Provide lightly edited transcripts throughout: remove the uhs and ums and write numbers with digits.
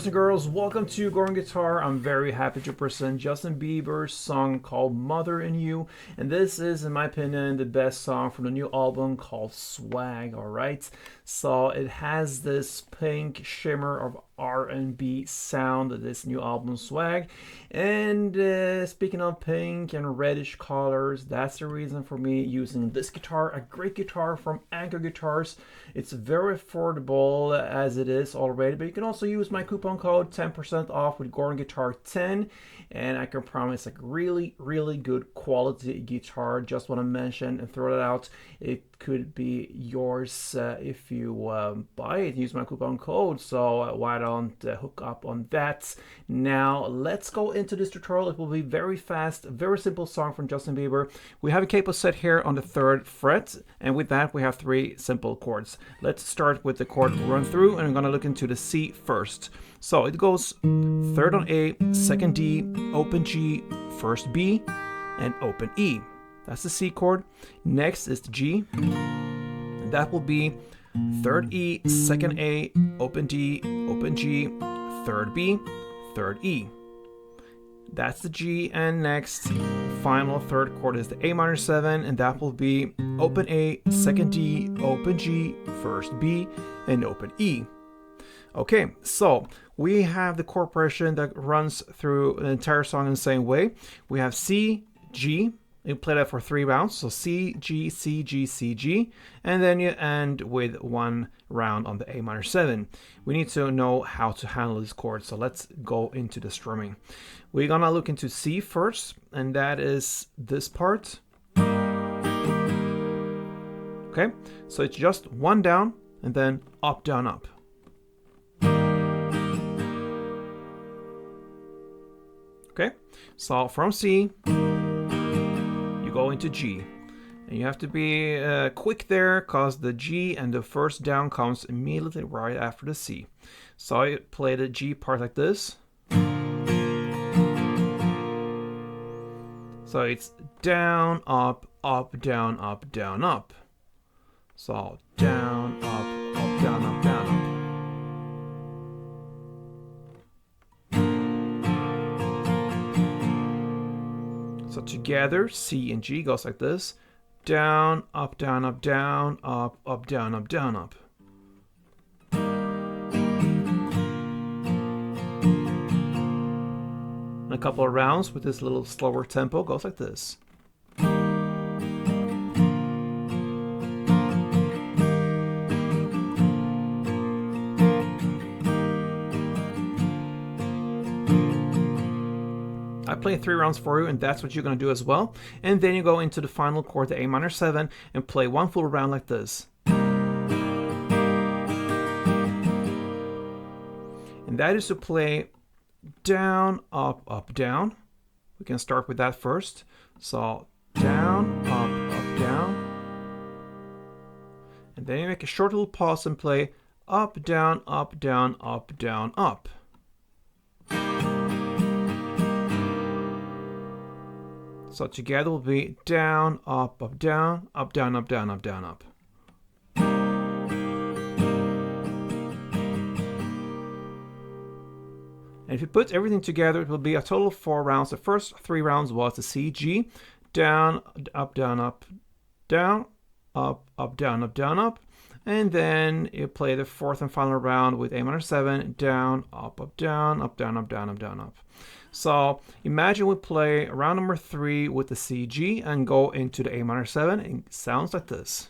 boys and girls, welcome to Gorn Guitar. I'm very happy to present Justin Bieber's song called Mother in You, and this is, in my opinion, the best song from the new album called Swag. Alright, so it has this pink shimmer of R&B sound, this new album Swag, and speaking of pink and reddish colors, that's the reason for me using this guitar, a great guitar from Anchor Guitars. It's very affordable as it is already, but you can also use my coupon code 10% off with Gorn Guitar 10, and I can promise like really good quality guitar. Just want to mention and throw that out, it could be yours if you buy it, use my coupon code, so why don't hook up on that. Now let's go into this tutorial. It will be very fast, very simple song from Justin Bieber. We have a capo set here on the 3rd fret, and with that we have 3 simple chords. Let's start with the chord run through, and I'm going to look into the C first. So it goes 3rd on A, 2nd D, open G, 1st B, and open E. That's the C chord. Next is the G, and that will be 3rd E, 2nd A, open D, open G, 3rd B, 3rd E. That's the G, and next, final 3rd chord is the A minor 7, and that will be open A, 2nd D, open G, 1st B, and open E. Okay, so we have the chord progression that runs through the entire song in the same way. We have C, G. You play that for 3 rounds, so C, G, C, G, C, G, and then you end with 1 round on the A minor 7. We need to know how to handle this chord, so let's go into the strumming. We're gonna look into C first, and that is this part. Okay, so it's just 1 down, and then up, down, up. Okay, so from C, go into G, and you have to be quick there because the G and the 1st down comes immediately right after the C. So I play the G part like this. So it's down, up, up, down, up, down, up. So down, up, up, down, up, down, up. So together, C and G goes like this. Down, up, down, up, down, up, up, down, up, down, up. And a couple of rounds with this little slower tempo goes like this. I play 3 rounds for you, and that's what you're going to do as well. And then you go into the final chord, the A minor 7, and play 1 full round like this. And that is to play down, up, up, down. We can start with that first. So down, up, up, down. And then you make a short little pause and play up, down, up, down, up, down, up. So together will be down, up, up, down, up, down, up, down, up, down, up. And if you put everything together, it will be a total of 4 rounds. The first 3 rounds was the C, G, down, up, down, up, down, up, up, down, up, down, up. And then you play the 4th and final round with A minor 7, down, up, up, down, up, down, up, down, up, down, up. So imagine we play round number 3 with the C, G, and go into the A minor 7, and it sounds like this.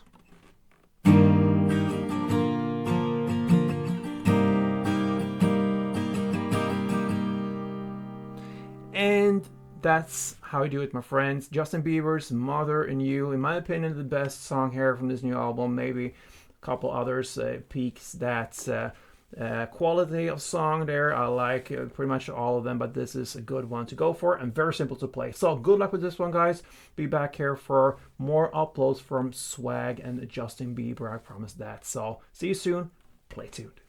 And that's how I do it, my friends. Justin Bieber's Mother in You, in my opinion, the best song here from this new album. Maybe a couple others peaks that quality of song there. I like pretty much all of them, but this is a good one to go for and very simple to play. So good luck with this one, guys. Be back here for more uploads from Swag and Justin Bieber, I promise that. So see you soon. Play tuned.